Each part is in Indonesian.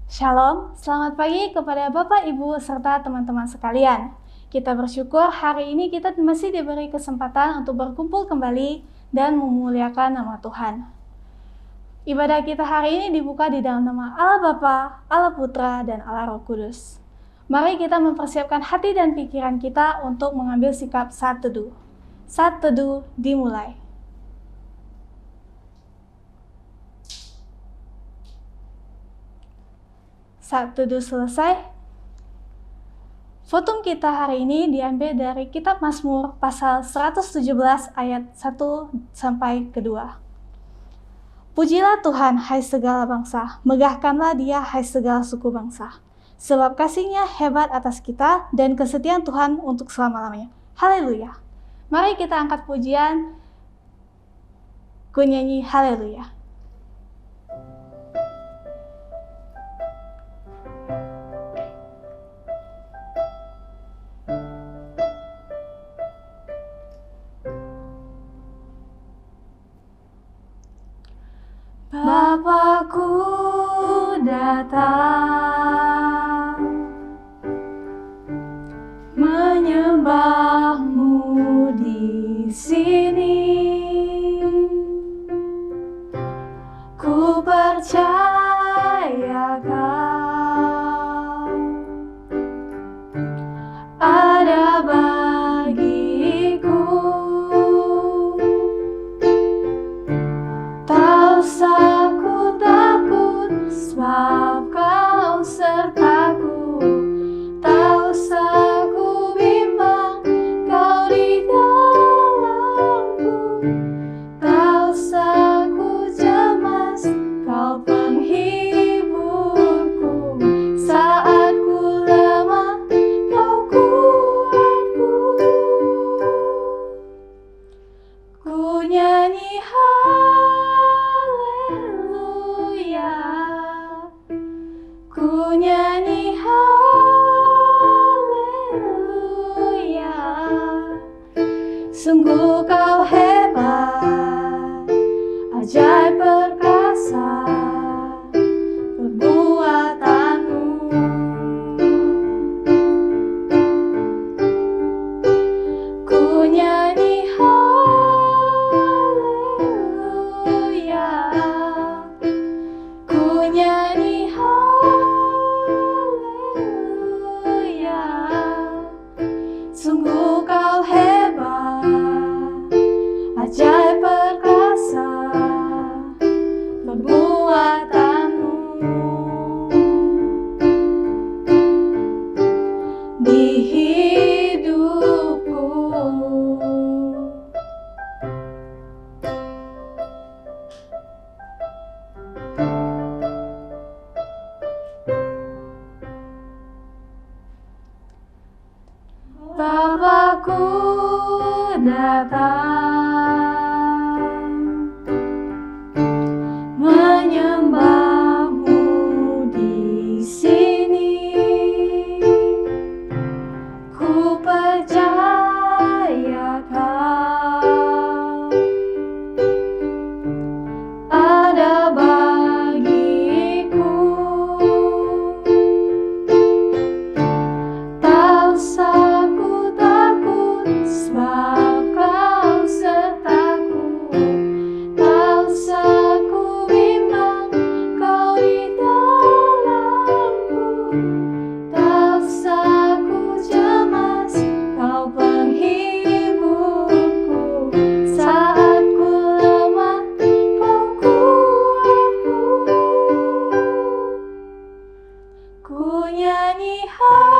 Shalom, selamat pagi kepada Bapak, Ibu, serta teman-teman sekalian. Kita bersyukur hari ini kita masih diberi kesempatan untuk berkumpul kembali dan memuliakan nama Tuhan. Ibadah kita hari ini dibuka di dalam nama Allah Bapa, Allah Putra, dan Allah Roh Kudus. Mari kita mempersiapkan hati dan pikiran kita untuk mengambil sikap saat teduh. Saat teduh dimulai. Saat teduh selesai, fotum kita hari ini diambil dari kitab Mazmur pasal 117 ayat 1 sampai ke 2. Pujilah Tuhan, hai segala bangsa, megahkanlah Dia, hai segala suku bangsa. Sebab kasih-Nya hebat atas kita dan kesetiaan Tuhan untuk selama-lamanya. Haleluya. Mari kita angkat pujian, ku nyanyi haleluya. Bapakku datang menyembah-Mu di sini. Ku percaya Kau ada bagiku. Tak usah ku takut, sebab Kau sertaku. Tak usah ku bimbang, Kau di dalamku. Tak usah ku cemas, Kau penghiburku. Saat ku lemah, Kau kuatku. Ku nyanyi haleluya, ku nyanyi haleluya. Sungguh Kau hebat, ajaib perkasa perbuatan-Mu. Ku nyanyi haleluya, ku nyanyi haleluya. Sungguh Kau hebat, ajaib perkasa perbuatan-Mu. Di hidupku, Bapakku datang menyembah-Mu di sini. Ku percaya Kau ada bagiku. Tak usah ku takut, sebab Kau sertaku. Tak usah ku bimbang, Kau di dalamku. Tak usah ku cemas, Kau penghiburku. Saat ku lemah, Kau kuatku. Ku nyanyi haleluya,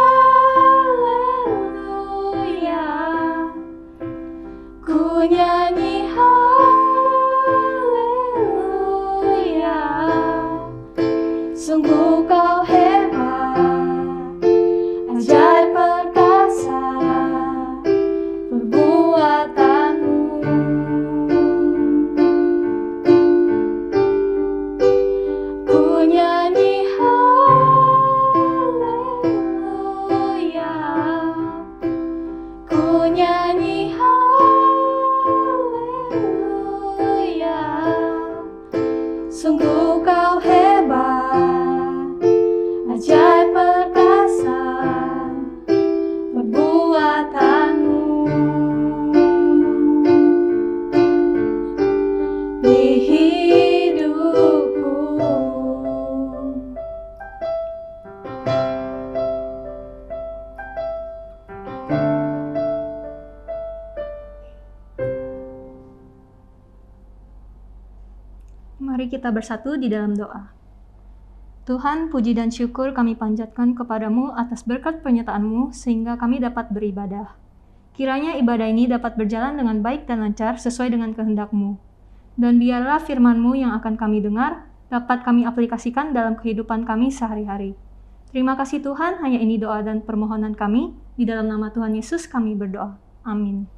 ku nyanyi haleluya. Sungguh Kau hebat, ajaib perkasa perbuatan-Mu. Ku nyanyi haleluya, ku nyanyi haleluya. Sungguh Kau hebat, Mari kita bersatu di dalam doa. Tuhan, puji dan syukur kami panjatkan kepadamu atas berkat pernyataan-Mu sehingga kami dapat beribadah. Kiranya ibadah ini dapat berjalan dengan baik dan lancar sesuai dengan kehendak-Mu. Dan biarlah firman-Mu yang akan kami dengar dapat kami aplikasikan dalam kehidupan kami sehari-hari. Terima kasih Tuhan, hanya ini doa dan permohonan kami. Di dalam nama Tuhan Yesus kami berdoa. Amin.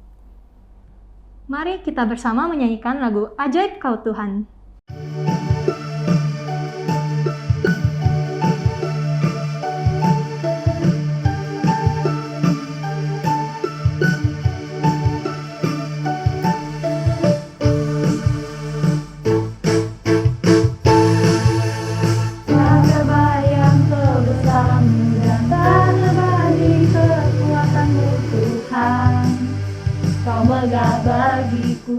Mari kita bersama menyanyikan lagu Ajaib Kau Tuhan. Kau megah bagiku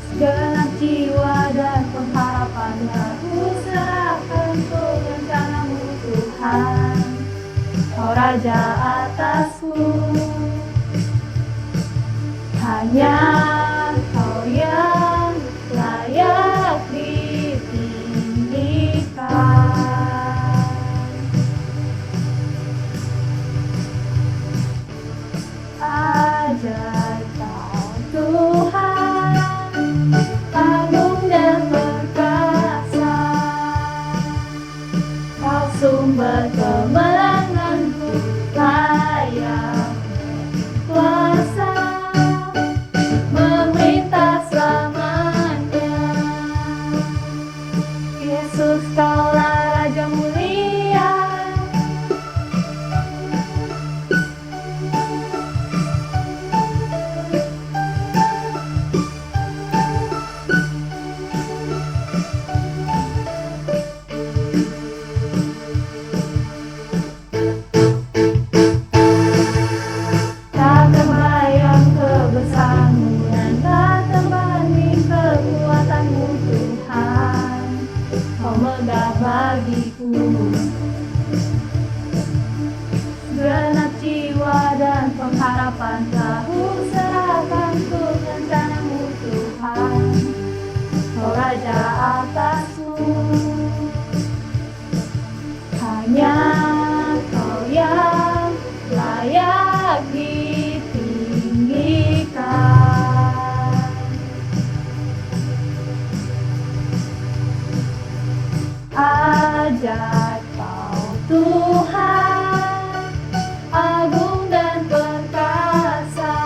segenap jiwa dan pengharapan aku serahkan untuk rencana-Mu Tuhan. Kau Raja atasku, hanya Kau yang layak ditinggikan. Ajaib Kau Tuhan, agung dan perkasa, Kau sumber kemenanganku, layak kuasa, memerintah selamanya. Yesus, Kaulah Raja mulia, bagiku segenap jiwa dan pengharapan Kau serahkan untuk rencana-Mu Tuhan. Kau Raja atasku, hanya Kau yang layak ditinggikan. Ajaib Kau Tuhan, agung dan perkasa,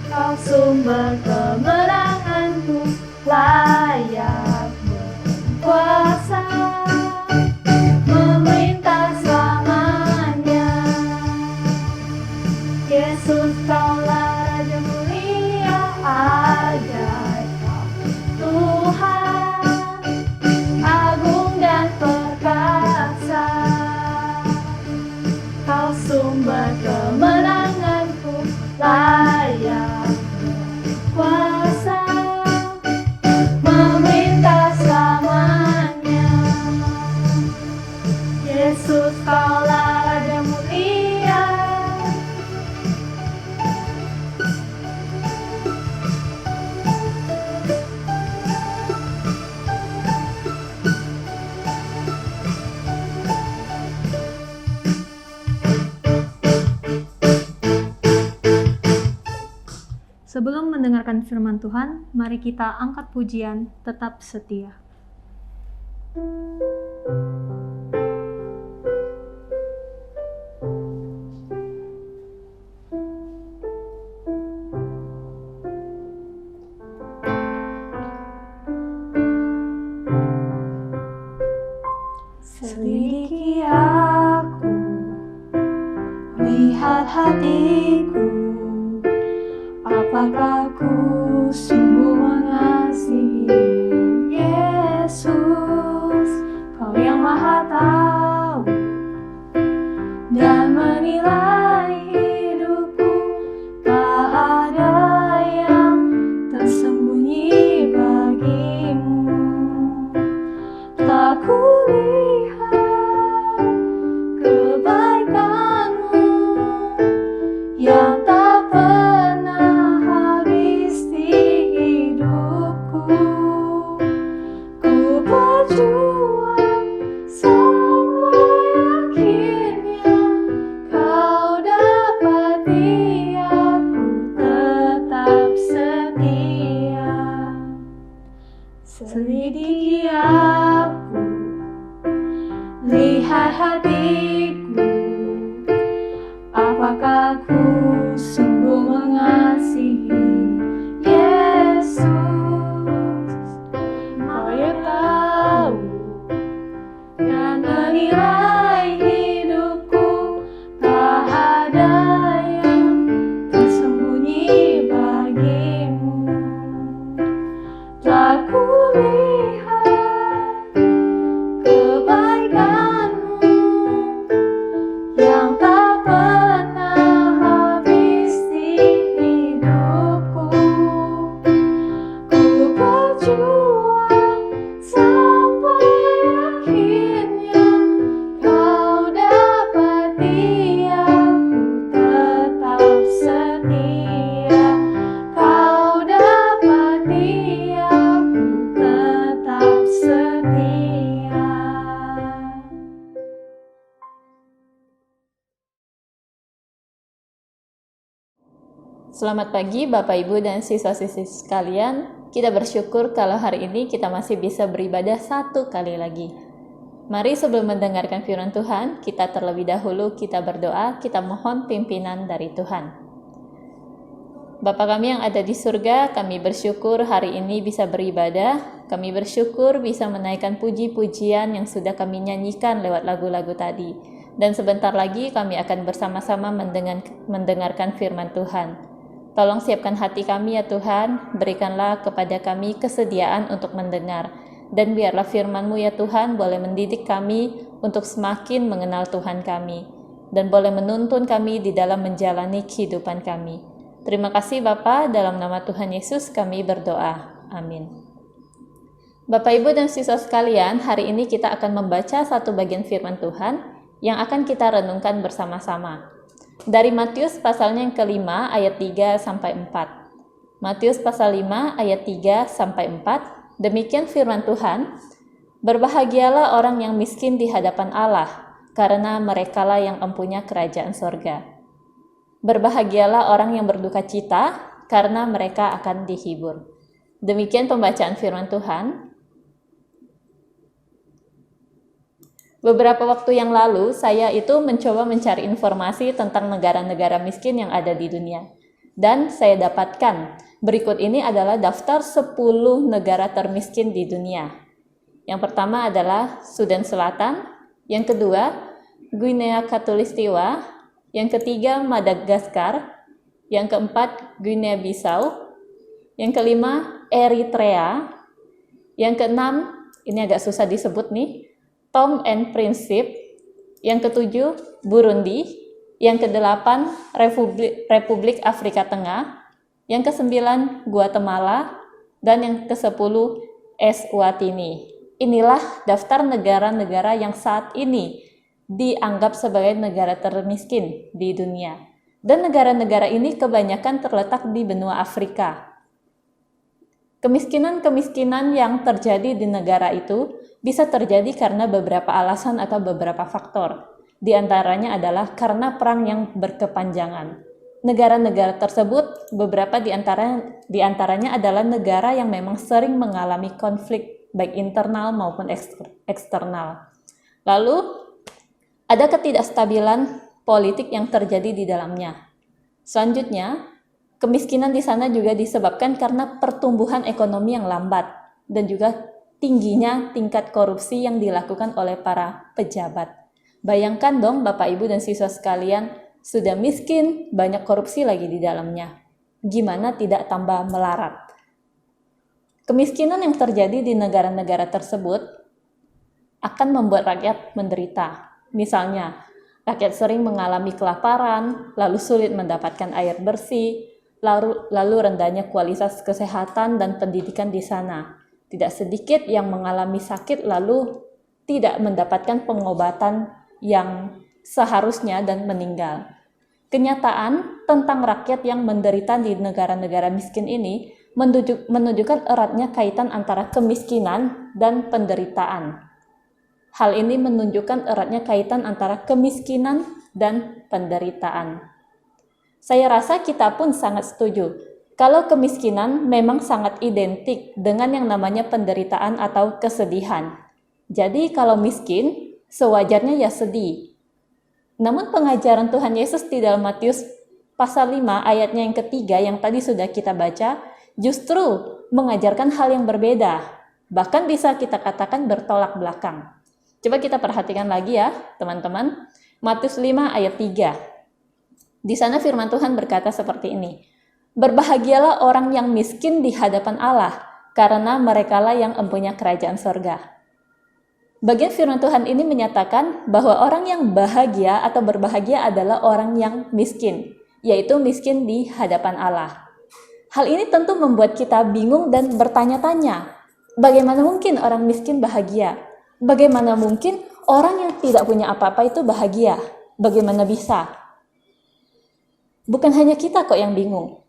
Kau sumber kemenanganku, layak berkuasa, memerintah selamanya. Yesus, Kaulah Raja mulia, ajaib Kau Tuhan, agung dan perkasa, Kau sumber kemenanganku, layak berkuasa, memerintah selamanya. Yesus, Kaulah Raja mulia, Sebelum mendengarkan firman Tuhan, mari kita angkat pujian Tetap Setia. selidiki aku, lihat hatiku, apakah ku sungguh mengasihi Yesus, Kau yang Maha Tahu dan menilai hidupku, tak ada yang tersembunyi bagimu. Tak kulihat kebaikan-Mu yang tak pernah habis di selidiki aku, lihat hatiku, apakah ku sungguh mengasihi Yesus. Kau yang tahu dan menilai hidupku, tak ada yang tersembunyi bagimu. Telah kulihat kebaikanmu yang tak pernah habis di hidupku. Ku berjuang sampai akhirnya kau dapati aku tetap setia. Kau dapati aku tetap setia. Selamat pagi Bapak Ibu dan siswa-siswi sekalian. Kita bersyukur kalau hari ini kita masih bisa beribadah satu kali lagi. Mari sebelum mendengarkan firman Tuhan, kita terlebih dahulu kita berdoa, kita mohon pimpinan dari Tuhan. Bapa kami yang ada di surga, kami bersyukur hari ini bisa beribadah. Kami bersyukur bisa menaikkan puji-pujian yang sudah kami nyanyikan lewat lagu-lagu tadi. Dan sebentar lagi kami akan bersama-sama mendengarkan firman Tuhan. Tolong siapkan hati kami ya Tuhan, berikanlah kepada kami kesediaan untuk mendengar. Dan biarlah firman-Mu ya Tuhan boleh mendidik kami untuk semakin mengenal Tuhan kami. Dan boleh menuntun kami di dalam menjalani kehidupan kami. Terima kasih Bapa, dalam nama Tuhan Yesus kami berdoa. Amin. Bapak Ibu dan siswa sekalian, hari ini kita akan membaca satu bagian firman Tuhan yang akan kita renungkan bersama-sama. Dari Matius pasalnya yang kelima ayat 3 sampai 4. Matius pasal 5 ayat 3 sampai 4. Demikian firman Tuhan. Berbahagialah orang yang miskin di hadapan Allah, karena merekalah yang empunya kerajaan sorga. Berbahagialah orang yang berduka cita, karena mereka akan dihibur. Demikian pembacaan firman Tuhan. Beberapa waktu yang lalu, saya itu mencoba mencari informasi tentang negara-negara miskin yang ada di dunia. Dan saya dapatkan, berikut ini adalah daftar 10 negara termiskin di dunia. Yang pertama adalah Sudan Selatan, yang kedua, Guinea Khatulistiwa, yang ketiga, Madagaskar, yang keempat, Guinea Bissau, yang kelima, Eritrea, yang keenam, ini agak susah disebut nih, Tom and Principe, yang ketujuh Burundi, yang kedelapan Republik Afrika Tengah, yang kesembilan Guatemala, dan yang kesepuluh Eswatini. Inilah daftar negara-negara yang saat ini dianggap sebagai negara termiskin di dunia. Dan negara-negara ini kebanyakan terletak di benua Afrika. Kemiskinan-kemiskinan yang terjadi di negara itu bisa terjadi karena beberapa alasan atau beberapa faktor. Di antaranya adalah karena perang yang berkepanjangan. Negara-negara tersebut, beberapa di antaranya adalah negara yang memang sering mengalami konflik, baik internal maupun eksternal. Lalu, ada ketidakstabilan politik yang terjadi di dalamnya. Selanjutnya, kemiskinan di sana juga disebabkan karena pertumbuhan ekonomi yang lambat dan juga tingginya tingkat korupsi yang dilakukan oleh para pejabat. Bayangkan dong Bapak Ibu dan siswa sekalian, sudah miskin, banyak korupsi lagi di dalamnya. Gimana tidak tambah melarat? Kemiskinan yang terjadi di negara-negara tersebut akan membuat rakyat menderita. Misalnya, rakyat sering mengalami kelaparan, lalu sulit mendapatkan air bersih, lalu rendahnya kualitas kesehatan dan pendidikan di sana. Tidak sedikit yang mengalami sakit lalu tidak mendapatkan pengobatan yang seharusnya dan meninggal. Kenyataan tentang rakyat yang menderita di negara-negara miskin ini menunjukkan eratnya kaitan antara kemiskinan dan penderitaan. Hal ini menunjukkan eratnya kaitan antara kemiskinan dan penderitaan. Saya rasa kita pun sangat setuju kalau kemiskinan memang sangat identik dengan yang namanya penderitaan atau kesedihan. Jadi kalau miskin, sewajarnya ya sedih. Namun pengajaran Tuhan Yesus di dalam Matius pasal 5 ayatnya yang ketiga yang tadi sudah kita baca, justru mengajarkan hal yang berbeda. Bahkan bisa kita katakan bertolak belakang. Coba kita perhatikan lagi ya teman-teman. Matius 5 ayat 3. Di sana firman Tuhan berkata seperti ini. Berbahagialah orang yang miskin di hadapan Allah, karena merekalah yang empunya kerajaan surga. Bagian firman Tuhan ini menyatakan bahwa orang yang bahagia atau berbahagia adalah orang yang miskin, yaitu miskin di hadapan Allah. Hal ini tentu membuat kita bingung dan bertanya-tanya, bagaimana mungkin orang miskin bahagia? Bagaimana mungkin orang yang tidak punya apa-apa itu bahagia? Bagaimana bisa? Bukan hanya kita kok yang bingung.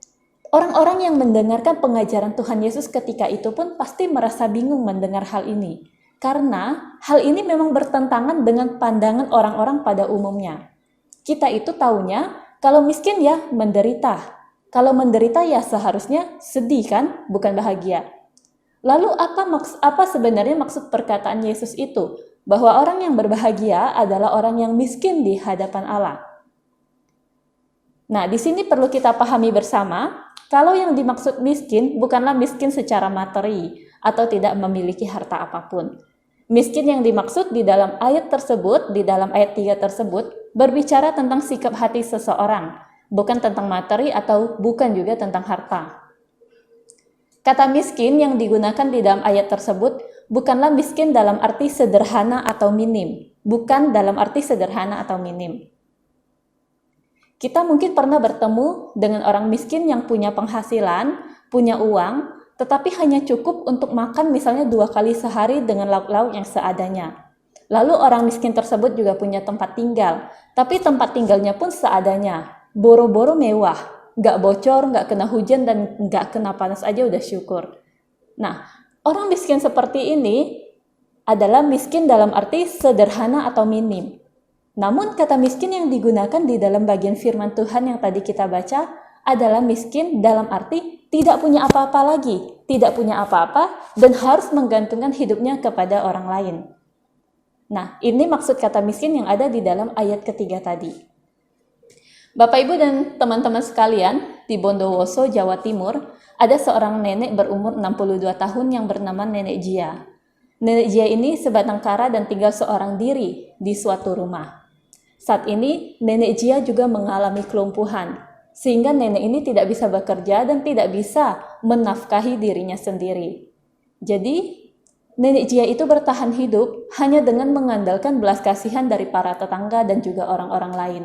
Orang-orang yang mendengarkan pengajaran Tuhan Yesus ketika itu pun pasti merasa bingung mendengar hal ini. Karena hal ini memang bertentangan dengan pandangan orang-orang pada umumnya. Kita itu taunya kalau miskin ya menderita. Kalau menderita ya seharusnya sedih kan, bukan bahagia. Lalu apa sebenarnya maksud perkataan Yesus itu? Bahwa orang yang berbahagia adalah orang yang miskin di hadapan Allah. Nah, di sini perlu kita pahami bersama, kalau yang dimaksud miskin bukanlah miskin secara materi atau tidak memiliki harta apapun. Miskin yang dimaksud di dalam ayat tersebut, di dalam ayat 3 tersebut, berbicara tentang sikap hati seseorang, bukan tentang materi atau bukan juga tentang harta. Kata miskin yang digunakan di dalam ayat tersebut bukanlah miskin dalam arti sederhana atau minim, bukan dalam arti sederhana atau minim. Kita mungkin pernah bertemu dengan orang miskin yang punya penghasilan, punya uang, tetapi hanya cukup untuk makan misalnya 2 kali sehari dengan lauk-lauk yang seadanya. Lalu orang miskin tersebut juga punya tempat tinggal, tapi tempat tinggalnya pun seadanya, boro-boro mewah, nggak bocor, nggak kena hujan, dan nggak kena panas aja udah syukur. Nah, orang miskin seperti ini adalah miskin dalam arti sederhana atau minim. Namun kata miskin yang digunakan di dalam bagian firman Tuhan yang tadi kita baca adalah miskin dalam arti tidak punya apa-apa lagi, tidak punya apa-apa, dan harus menggantungkan hidupnya kepada orang lain. Nah, ini maksud kata miskin yang ada di dalam ayat ketiga tadi. Bapak, Ibu, dan teman-teman sekalian, di Bondowoso, Jawa Timur, ada seorang nenek berumur 62 tahun yang bernama Nenek Jia. Nenek Jia ini sebatang kara dan tinggal seorang diri di suatu rumah. Saat ini, Nenek Jia juga mengalami kelumpuhan, sehingga nenek ini tidak bisa bekerja dan tidak bisa menafkahi dirinya sendiri. Jadi, Nenek Jia itu bertahan hidup hanya dengan mengandalkan belas kasihan dari para tetangga dan juga orang-orang lain.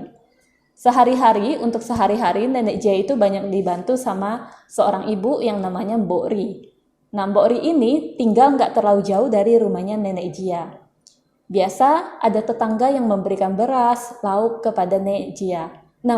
Untuk sehari-hari, Nenek Jia itu banyak dibantu sama seorang ibu yang namanya Mbok Ri. Nah, Mbok Ri ini tinggal nggak terlalu jauh dari rumahnya Nenek Jia. Biasa ada tetangga yang memberikan beras, lauk kepada Nenek Jia. Nah,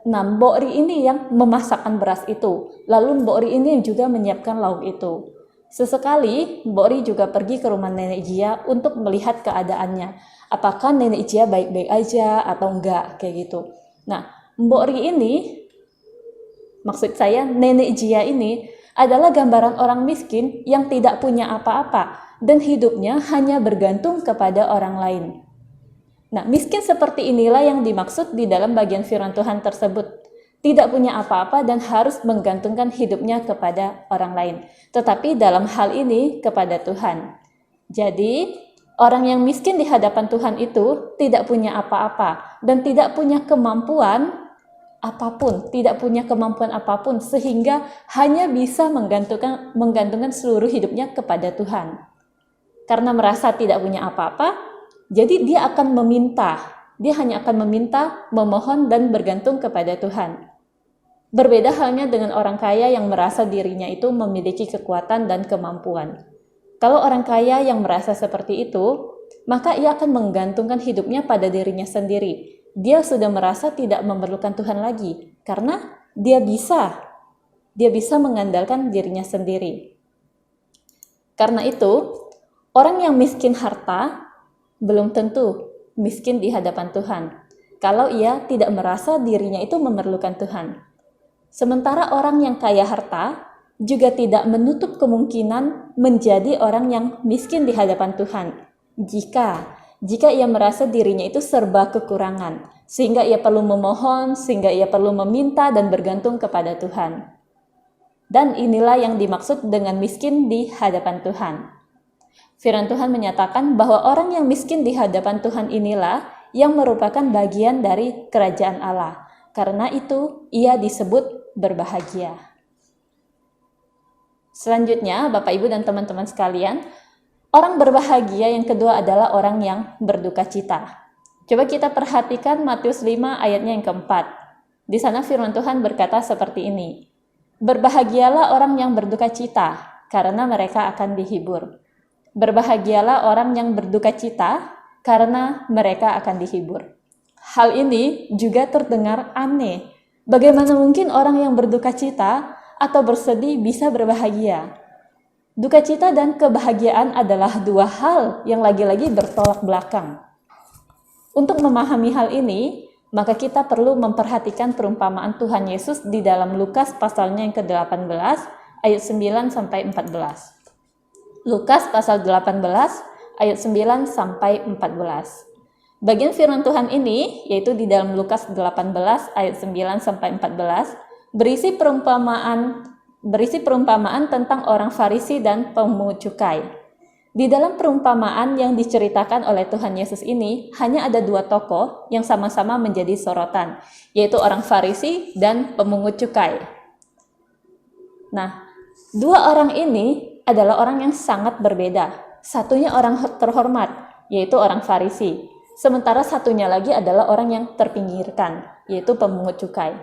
Mbok Ri ini yang memasakkan beras itu. Lalu Mbok Ri ini juga menyiapkan lauk itu. Sesekali Mbok Ri juga pergi ke rumah Nenek Jia untuk melihat keadaannya. Apakah Nenek Jia baik-baik aja atau enggak, kayak gitu. Nah, Mbok Ri ini, maksud saya Nenek Jia ini adalah gambaran orang miskin yang tidak punya apa-apa dan hidupnya hanya bergantung kepada orang lain. Nah, miskin seperti inilah yang dimaksud di dalam bagian firman Tuhan tersebut. Tidak punya apa-apa dan harus menggantungkan hidupnya kepada orang lain. Tetapi dalam hal ini kepada Tuhan. Jadi, orang yang miskin di hadapan Tuhan itu tidak punya apa-apa dan tidak punya kemampuan apapun, sehingga hanya bisa menggantungkan seluruh hidupnya kepada Tuhan. Karena merasa tidak punya apa-apa, jadi dia akan meminta, dia hanya akan meminta, memohon, dan bergantung kepada Tuhan. Berbeda halnya dengan orang kaya yang merasa dirinya itu memiliki kekuatan dan kemampuan. Kalau orang kaya yang merasa seperti itu, maka ia akan menggantungkan hidupnya pada dirinya sendiri. Dia sudah merasa tidak memerlukan Tuhan lagi, karena dia bisa mengandalkan dirinya sendiri. Karena itu, orang yang miskin harta belum tentu miskin di hadapan Tuhan, kalau ia tidak merasa dirinya itu memerlukan Tuhan. Sementara orang yang kaya harta juga tidak menutup kemungkinan menjadi orang yang miskin di hadapan Tuhan. Jika ia merasa dirinya itu serba kekurangan, sehingga ia perlu memohon, sehingga ia perlu meminta dan bergantung kepada Tuhan. Dan inilah yang dimaksud dengan miskin di hadapan Tuhan. Firman Tuhan menyatakan bahwa orang yang miskin di hadapan Tuhan inilah yang merupakan bagian dari kerajaan Allah. Karena itu, ia disebut berbahagia. Selanjutnya, Bapak, Ibu, dan teman-teman sekalian, orang berbahagia yang kedua adalah orang yang berduka cita. Coba kita perhatikan Matius 5 ayatnya yang keempat. Di sana firman Tuhan berkata seperti ini. Berbahagialah orang yang berduka cita, karena mereka akan dihibur. Berbahagialah orang yang berduka cita, karena mereka akan dihibur. Hal ini juga terdengar aneh. Bagaimana mungkin orang yang berduka cita atau bersedih bisa berbahagia? Duka cita dan kebahagiaan adalah dua hal yang lagi-lagi bertolak belakang. Untuk memahami hal ini, maka kita perlu memperhatikan perumpamaan Tuhan Yesus di dalam Lukas pasalnya yang ke-18 ayat 9 sampai 14. Lukas pasal 18 ayat 9 sampai 14. Bagian firman Tuhan ini, yaitu di dalam Lukas 18 ayat 9 sampai 14, berisi perumpamaan tentang orang Farisi dan pemungut cukai. Di dalam perumpamaan yang diceritakan oleh Tuhan Yesus ini, hanya ada dua tokoh yang sama-sama menjadi sorotan, yaitu orang Farisi dan pemungut cukai. Nah, dua orang ini adalah orang yang sangat berbeda. Satunya orang terhormat, yaitu orang Farisi. Sementara satunya lagi adalah orang yang terpinggirkan, yaitu pemungut cukai.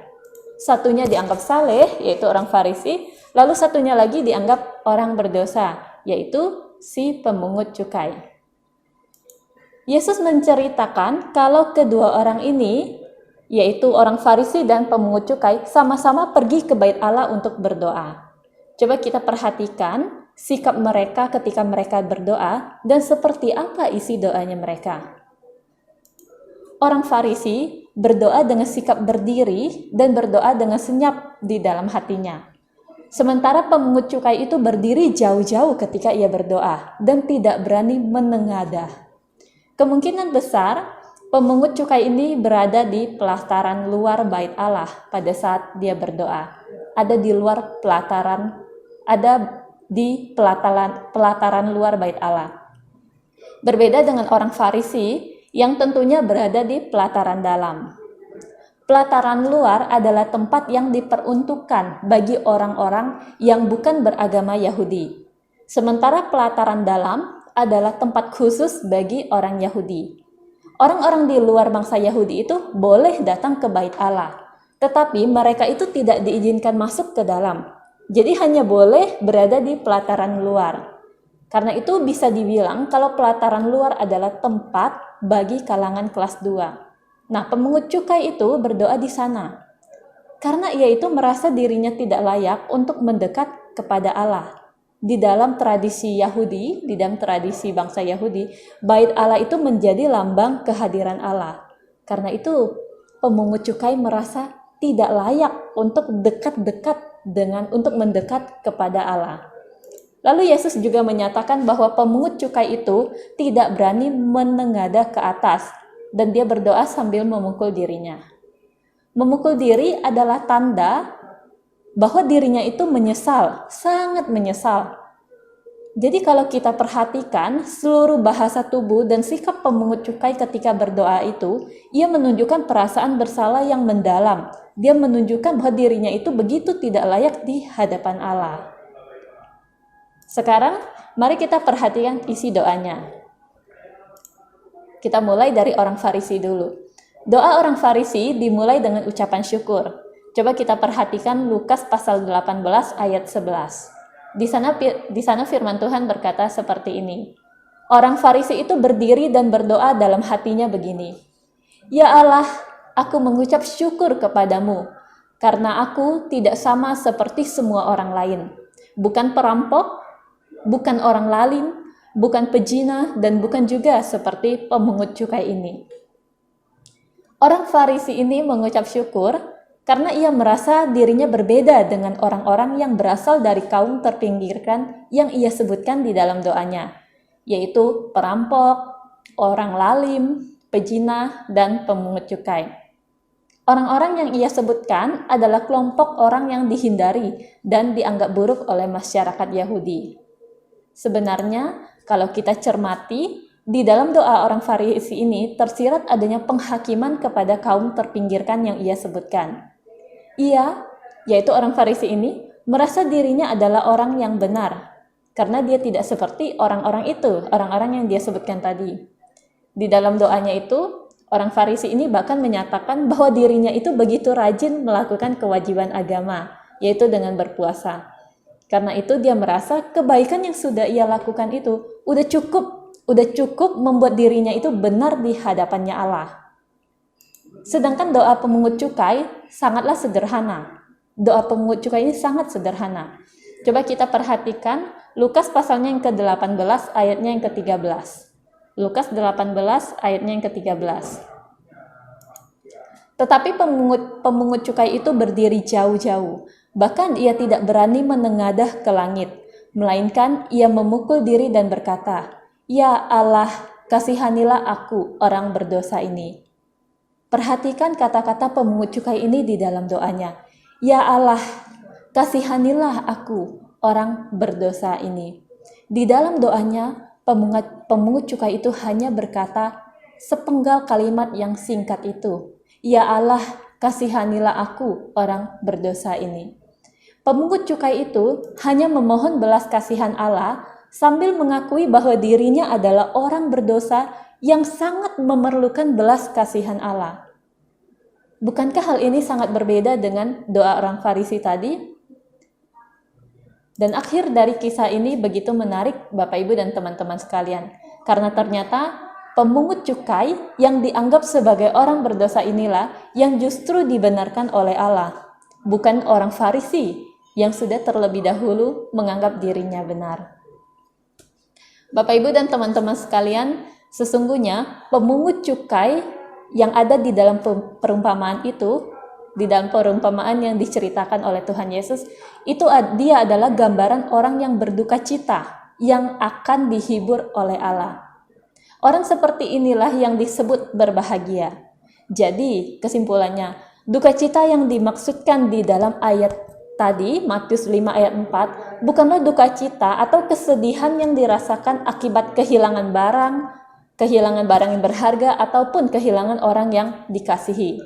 Satunya dianggap saleh, yaitu orang Farisi, lalu satunya lagi dianggap orang berdosa, yaitu si pemungut cukai. Yesus menceritakan kalau kedua orang ini, yaitu orang Farisi dan pemungut cukai, sama-sama pergi ke Bait Allah untuk berdoa. Coba kita perhatikan sikap mereka ketika mereka berdoa dan seperti apa isi doanya mereka. Orang Farisi berdoa dengan sikap berdiri dan berdoa dengan senyap di dalam hatinya. Sementara pemungut cukai itu berdiri jauh-jauh ketika ia berdoa dan tidak berani menengadah. Kemungkinan besar pemungut cukai ini berada di pelataran luar Bait Allah pada saat dia berdoa. Ada di pelataran luar Bait Allah. Berbeda dengan orang Farisi yang tentunya berada di pelataran dalam. Pelataran luar adalah tempat yang diperuntukkan bagi orang-orang yang bukan beragama Yahudi. Sementara pelataran dalam adalah tempat khusus bagi orang Yahudi. Orang-orang di luar bangsa Yahudi itu boleh datang ke Bait Allah, tetapi mereka itu tidak diizinkan masuk ke dalam. Jadi hanya boleh berada di pelataran luar. Karena itu bisa dibilang kalau pelataran luar adalah tempat bagi kalangan kelas 2. Nah, pemungut cukai itu berdoa di sana. Karena ia itu merasa dirinya tidak layak untuk mendekat kepada Allah. Di dalam tradisi Yahudi, di dalam tradisi bangsa Yahudi, Bait Allah itu menjadi lambang kehadiran Allah. Karena itu, pemungut cukai merasa tidak layak untuk untuk mendekat kepada Allah. Lalu Yesus juga menyatakan bahwa pemungut cukai itu tidak berani menengadah ke atas dan dia berdoa sambil memukul dirinya. Memukul diri adalah tanda bahwa dirinya itu menyesal, sangat menyesal. Jadi kalau kita perhatikan seluruh bahasa tubuh dan sikap pemungut cukai ketika berdoa itu, ia menunjukkan perasaan bersalah yang mendalam. Dia menunjukkan bahwa dirinya itu begitu tidak layak di hadapan Allah. Sekarang, mari kita perhatikan isi doanya. Kita mulai dari orang Farisi dulu. Doa orang Farisi dimulai dengan ucapan syukur. Coba kita perhatikan Lukas pasal 18 ayat 11. Di sana firman Tuhan berkata seperti ini. Orang Farisi itu berdiri dan berdoa dalam hatinya begini. Ya Allah, aku mengucap syukur kepadamu, karena aku tidak sama seperti semua orang lain. Bukan perampok, bukan orang lalim, bukan pezina, dan bukan juga seperti pemungut cukai ini. Orang Farisi ini mengucap syukur karena ia merasa dirinya berbeda dengan orang-orang yang berasal dari kaum terpinggirkan yang ia sebutkan di dalam doanya, yaitu perampok, orang lalim, pejinah, dan pemungut cukai. Orang-orang yang ia sebutkan adalah kelompok orang yang dihindari dan dianggap buruk oleh masyarakat Yahudi. Sebenarnya, kalau kita cermati, di dalam doa orang Farisi ini tersirat adanya penghakiman kepada kaum terpinggirkan yang ia sebutkan. Ia, yaitu orang Farisi ini, merasa dirinya adalah orang yang benar, karena dia tidak seperti orang-orang itu, orang-orang yang dia sebutkan tadi. Di dalam doanya itu, orang Farisi ini bahkan menyatakan bahwa dirinya itu begitu rajin melakukan kewajiban agama, yaitu dengan berpuasa. Karena itu dia merasa kebaikan yang sudah ia lakukan itu udah cukup membuat dirinya itu benar di hadapannya Allah. Sedangkan doa pemungut cukai sangatlah sederhana. Doa pemungut cukai ini sangat sederhana. Coba kita perhatikan Lukas pasalnya yang ke-18 ayatnya yang ke-13. Lukas 18 ayatnya yang ke-13. Tetapi pemungut cukai itu berdiri jauh-jauh. Bahkan ia tidak berani menengadah ke langit, melainkan ia memukul diri dan berkata, "Ya Allah, kasihanilah aku, orang berdosa ini." Perhatikan kata-kata pemungut cukai ini di dalam doanya. Ya Allah, kasihanilah aku, orang berdosa ini. Di dalam doanya, pemungut cukai itu hanya berkata sepenggal kalimat yang singkat itu. Ya Allah, kasihanilah aku, orang berdosa ini. Pemungut cukai itu hanya memohon belas kasihan Allah sambil mengakui bahwa dirinya adalah orang berdosa yang sangat memerlukan belas kasihan Allah. Bukankah hal ini sangat berbeda dengan doa orang Farisi tadi? Dan akhir dari kisah ini begitu menarik Bapak Ibu dan teman-teman sekalian. Karena ternyata pemungut cukai yang dianggap sebagai orang berdosa inilah yang justru dibenarkan oleh Allah. Bukan orang Farisi yang sudah terlebih dahulu menganggap dirinya benar. Bapak Ibu dan teman-teman sekalian, sesungguhnya pemungut cukai yang ada di dalam perumpamaan itu, di dalam perumpamaan yang diceritakan oleh Tuhan Yesus, itu dia adalah gambaran orang yang berduka cita, yang akan dihibur oleh Allah. Orang seperti inilah yang disebut berbahagia. Jadi, kesimpulannya, duka cita yang dimaksudkan di dalam ayat tadi, Matius 5 ayat 4, bukanlah duka cita atau kesedihan yang dirasakan akibat kehilangan barang yang berharga, ataupun kehilangan orang yang dikasihi.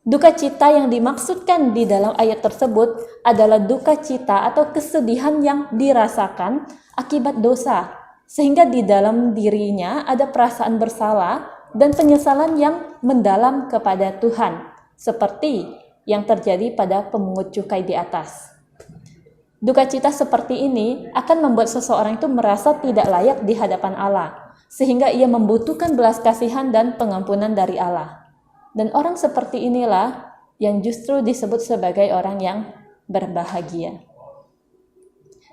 Duka cita yang dimaksudkan di dalam ayat tersebut adalah duka cita atau kesedihan yang dirasakan akibat dosa, sehingga di dalam dirinya ada perasaan bersalah dan penyesalan yang mendalam kepada Tuhan, seperti yang terjadi pada pemungut cukai di atas. Duka cita seperti ini akan membuat seseorang itu merasa tidak layak di hadapan Allah, sehingga ia membutuhkan belas kasihan dan pengampunan dari Allah. Dan orang seperti inilah yang justru disebut sebagai orang yang berbahagia.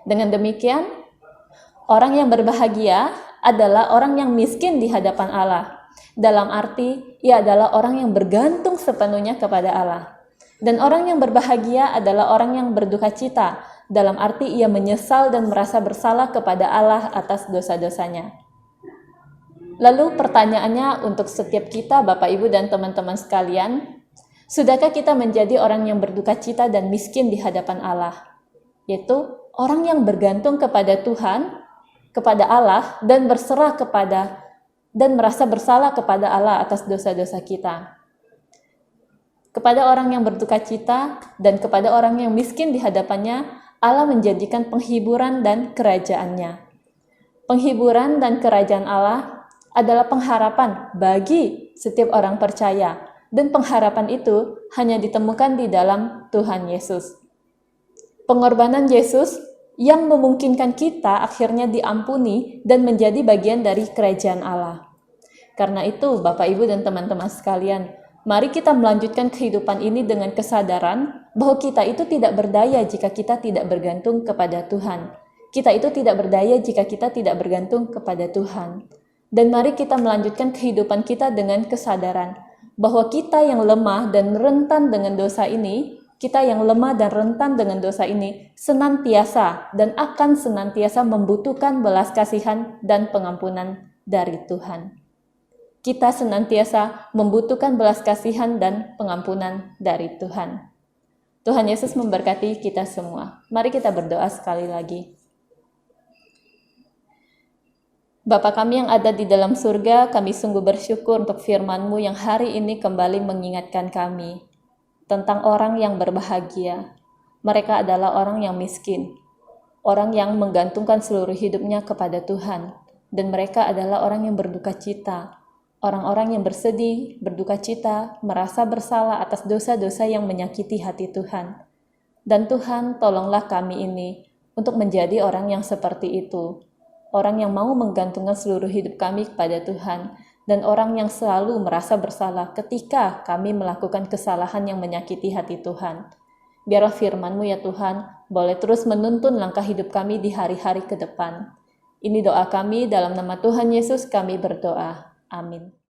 Dengan demikian, orang yang berbahagia adalah orang yang miskin di hadapan Allah. Dalam arti, ia adalah orang yang bergantung sepenuhnya kepada Allah. Dan orang yang berbahagia adalah orang yang berduka cita, dalam arti ia menyesal dan merasa bersalah kepada Allah atas dosa-dosanya. Lalu pertanyaannya untuk setiap kita, Bapak, Ibu, dan teman-teman sekalian, sudahkah kita menjadi orang yang berduka cita dan miskin di hadapan Allah? Yaitu orang yang bergantung kepada Tuhan, kepada Allah, dan merasa bersalah kepada Allah atas dosa-dosa kita. Kepada orang yang berduka cita dan kepada orang yang miskin di hadapannya, Allah menjadikan penghiburan dan kerajaannya. Penghiburan dan kerajaan Allah adalah pengharapan bagi setiap orang percaya, dan pengharapan itu hanya ditemukan di dalam Tuhan Yesus. Pengorbanan Yesus yang memungkinkan kita akhirnya diampuni dan menjadi bagian dari kerajaan Allah. Karena itu, Bapak, Ibu, dan teman-teman sekalian, mari kita melanjutkan kehidupan ini dengan kesadaran bahwa kita itu tidak berdaya jika kita tidak bergantung kepada Tuhan. Kita itu tidak berdaya jika kita tidak bergantung kepada Tuhan. Dan mari kita melanjutkan kehidupan kita dengan kesadaran bahwa kita yang lemah dan rentan dengan dosa ini, senantiasa dan akan senantiasa membutuhkan belas kasihan dan pengampunan dari Tuhan. Kita senantiasa membutuhkan belas kasihan dan pengampunan dari Tuhan. Tuhan Yesus memberkati kita semua. Mari kita berdoa sekali lagi. Bapa kami yang ada di dalam surga, kami sungguh bersyukur untuk firman-Mu yang hari ini kembali mengingatkan kami tentang orang yang berbahagia. Mereka adalah orang yang miskin, orang yang menggantungkan seluruh hidupnya kepada Tuhan, dan mereka adalah orang yang berduka cita, orang-orang yang bersedih, berduka cita, merasa bersalah atas dosa-dosa yang menyakiti hati Tuhan. Dan Tuhan, tolonglah kami ini untuk menjadi orang yang seperti itu, orang yang mau menggantungkan seluruh hidup kami kepada Tuhan, dan orang yang selalu merasa bersalah ketika kami melakukan kesalahan yang menyakiti hati Tuhan. Biarlah firman-Mu ya Tuhan, boleh terus menuntun langkah hidup kami di hari-hari ke depan. Ini doa kami, dalam nama Tuhan Yesus kami berdoa. Amin.